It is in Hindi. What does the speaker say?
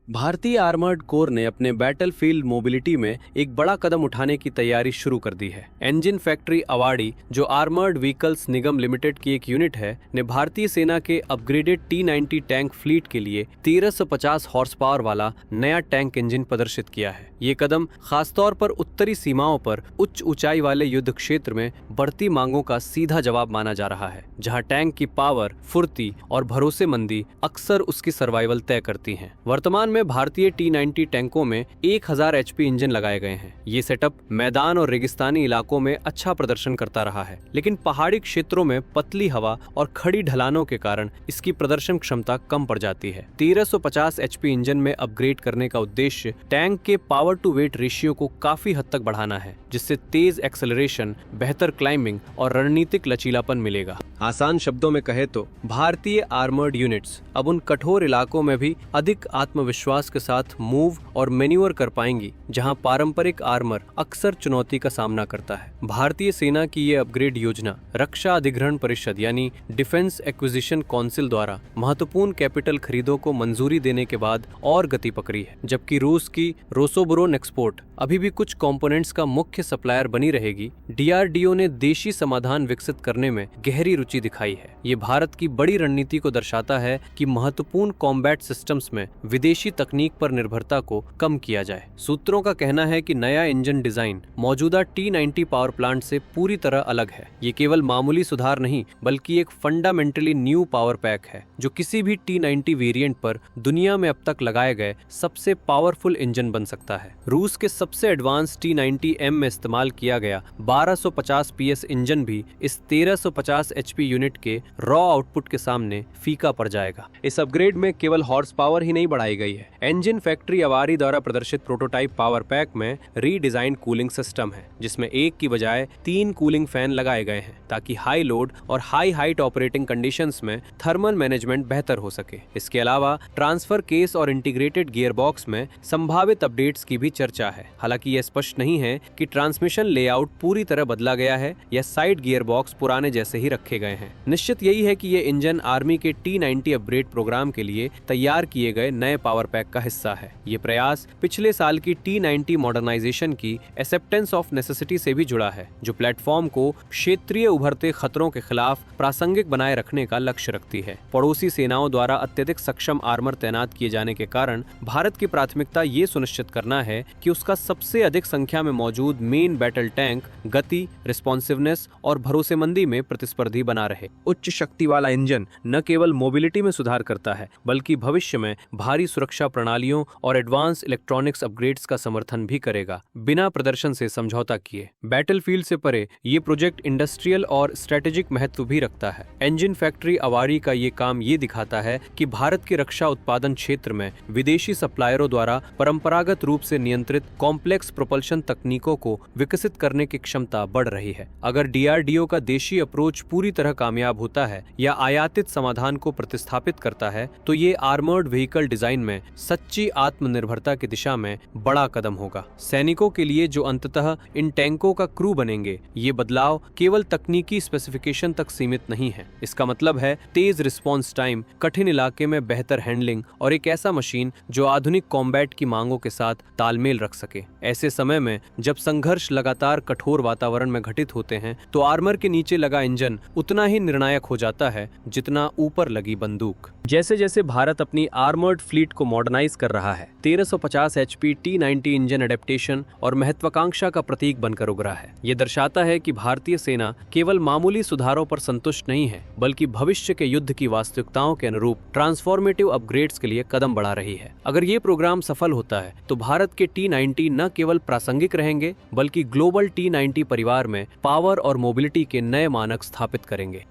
भारतीय आर्मर्ड कोर ने अपने बैटलफील्ड मोबिलिटी में एक बड़ा कदम उठाने की तैयारी शुरू कर दी है। इंजन फैक्ट्री अवाड़ी, जो आर्मर्ड व्हीकल्स निगम लिमिटेड की एक यूनिट है, ने भारतीय सेना के अपग्रेडेड T90 टैंक फ्लीट के लिए 1350 हॉर्स पावर वाला नया टैंक इंजन प्रदर्शित किया है। ये कदम खासतौर पर उत्तरी सीमाओं पर उच्च ऊंचाई वाले युद्ध क्षेत्र में बढ़ती मांगों का सीधा जवाब माना जा रहा है, जहां टैंक की पावर, फुर्ती और भरोसेमंदी अक्सर उसकी सर्वाइवल तय करती हैं। वर्तमान में भारतीय T90 टैंकों में 1000 HP इंजन लगाए गए हैं। ये सेटअप मैदान और रेगिस्तानी इलाकों में अच्छा प्रदर्शन करता रहा है, लेकिन पहाड़ी क्षेत्रों में पतली हवा और खड़ी ढलानों के कारण इसकी प्रदर्शन क्षमता कम पड़ जाती है। 1350 HP इंजन में अपग्रेड करने का उद्देश्य टैंक के पावर टू वेट रेशियो को काफी हद तक बढ़ाना है, जिससे तेज एक्सेलरेशन, बेहतर क्लाइंबिंग और रणनीतिक लचीलापन मिलेगा। आसान शब्दों में कहे तो भारतीय आर्मर्ड यूनिट्स अब उन कठोर इलाकों में भी अधिक आत्मविश्वास के साथ मूव और मैन्यूवर कर पाएंगी, जहां पारंपरिक आर्मर अक्सर चुनौती का सामना करता है। भारतीय सेना की ये अपग्रेड योजना रक्षा अधिग्रहण परिषद यानी डिफेंस एक्विजिशन काउंसिल द्वारा महत्वपूर्ण कैपिटल खरीदों को मंजूरी देने के बाद और गति पकड़ी है। जबकि रूस की रोसोबोरोन एक्सपोर्ट अभी भी कुछ कंपोनेंट्स का मुख्य सप्लायर बनी रहेगी, DRDO ने देशी समाधान विकसित करने में गहरी रुचि दिखाई है। ये भारत की बड़ी रणनीति को दर्शाता है कि महत्वपूर्ण कॉम्बैट सिस्टम्स में विदेशी तकनीक पर निर्भरता को कम किया जाए। सूत्रों का कहना है कि नया इंजन डिजाइन मौजूदा T90 पावर प्लांट से पूरी तरह अलग है। ये केवल मामूली सुधार नहीं, बल्कि एक फंडामेंटली न्यू पावर पैक है, जो किसी भी T90 वेरिएंट पर दुनिया में अब तक लगाए गए सबसे पावरफुल इंजन बन सकता है। रूस के सबसे एडवांस T90M में इस्तेमाल किया गया 1250 PS इंजन भी इस 1350 HP यूनिट के रॉ आउटपुट के सामने फीका पड़ जाएगा। इस अपग्रेड में केवल हॉर्स पावर ही नहीं बढ़ाई गई है। इंजन फैक्ट्री अवारी द्वारा प्रदर्शित प्रोटोटाइप पावर पैक में रीडिजाइन कूलिंग सिस्टम है, जिसमें एक की बजाय 3 कूलिंग फैन लगाए गए हैं, ताकि हाई लोड और हाई हाइट ऑपरेटिंग कंडीशंस में थर्मल मैनेजमेंट बेहतर हो सके। इसके अलावा ट्रांसफर केस और इंटीग्रेटेड गियर बॉक्स में संभावित अपडेट्स की भी चर्चा है। हालांकि यह स्पष्ट नहीं है कि ट्रांसमिशन लेआउट पूरी तरह बदला गया है या साइड गियर बॉक्स पुराने जैसे ही रखे गए हैं। निश्चित यही है कि ये इंजन आर्मी के T90 अपग्रेड प्रोग्राम के लिए तैयार किए गए नए पावर पैक का हिस्सा है। ये प्रयास पिछले साल की T90 मॉडर्नाइजेशन की एक्सेप्टेंस ऑफ नेसेसिटी से भी जुड़ा है, जो प्लेटफॉर्म को क्षेत्रीय उभरते खतरों के खिलाफ प्रासंगिक बनाए रखने का लक्ष्य रखती है। पड़ोसी सेनाओं द्वारा अत्यधिक सक्षम आर्मर तैनात किए जाने के कारण भारत की प्राथमिकता ये सुनिश्चित करना है कि उसका सबसे अधिक संख्या में मौजूद मेन बैटल टैंक गति, रिस्पॉन्सिवनेस और भरोसेमंदी में प्रतिस्पर्धी बना रहे। उच्च शक्ति वाला इंजन न केवल मोबिलिटी में सुधार करता है, बल्कि भविष्य में भारी सुरक्षा प्रणालियों और एडवांस इलेक्ट्रॉनिक्स अपग्रेड्स का समर्थन भी करेगा, बिना प्रदर्शन से समझौता किए। बैटलफील्ड से परे ये प्रोजेक्ट इंडस्ट्रियल और स्ट्रेटेजिक महत्व भी रखता है। इंजन फैक्ट्री अवारी का ये काम ये दिखाता है कि भारत के रक्षा उत्पादन क्षेत्र में विदेशी सप्लायरों द्वारा परंपरागत रूप से नियंत्रित कॉम्प्लेक्स प्रोपल्शन तकनीकों को विकसित करने की क्षमता बढ़ रही है। अगर DRDO का देशी अप्रोच पूरी तरह कामयाब होता है या आयातित समाधान को प्रतिस्थापित करता है, तो ये आर्मर्ड व्हीकल डिजाइन में सच्ची आत्मनिर्भरता की दिशा में बड़ा कदम होगा। सैनिकों के लिए जो अंततः इन टैंकों का क्रू बनेंगे, ये बदलाव केवल तकनीकी स्पेसिफिकेशन तक सीमित नहीं है। इसका मतलब है तेज रिस्पॉन्स टाइम, कठिन इलाके में बेहतर हैंडलिंग और एक ऐसा मशीन जो आधुनिक कॉम्बैट की मांगों के साथ तालमेल रख सके। ऐसे समय में जब संघर्ष लगातार कठोर वातावरण में घटित होते हैं, तो आर्मर के नीचे लगा इंजन उतना ही निर्णायक हो जाता है जितना ऊपर लगी बंदूक। जैसे जैसे भारत अपनी आर्मर्ड फ्लीट को मॉडर्नाइज कर रहा है, 1350 HP T90 इंजन एडेप्टेशन और महत्वाकांक्षा का प्रतीक बनकर उभरा है। ये दर्शाता है कि भारतीय सेना केवल मामूली सुधारों पर संतुष्ट नहीं है, बल्कि भविष्य के युद्ध की वास्तविकताओं के अनुरूप ट्रांसफॉर्मेटिव अपग्रेड्स के लिए कदम बढ़ा रही है। अगर ये प्रोग्राम सफल होता है, तो भारत के T90 न केवल प्रासंगिक रहेंगे, बल्कि ग्लोबल T90 परिवार में पावर और मोबिलिटी के नए मानक स्थापित करेंगे।